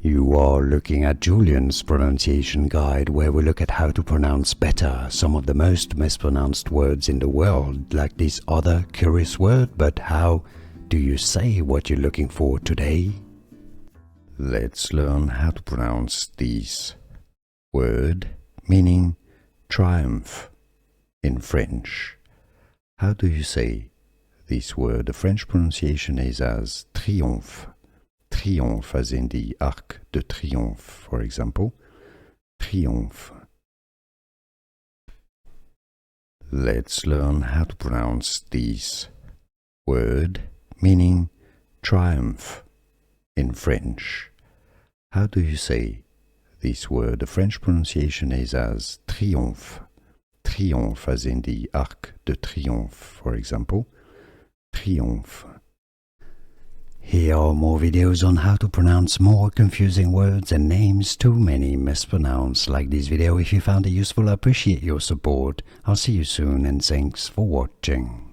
You are looking at Julian's pronunciation guide, where we look at how to pronounce better some of the most mispronounced words in the world, like this other curious word. But how do you say what you're looking for today? Let's learn how to pronounce this word meaning triumph in French. How do you say this word? The French pronunciation is as triomphe. Triomphe, as in the Arc de Triomphe, for example. Triomphe. Let's learn how to pronounce this word meaning triumph in French. How do you say this word? The French pronunciation is as triomphe. Triomphe, as in the Arc de Triomphe, for example. Triomphe. Here are more videos on how to pronounce more confusing words and names too many mispronounced. Like this video if you found it useful. I appreciate your support. I'll see you soon and thanks for watching.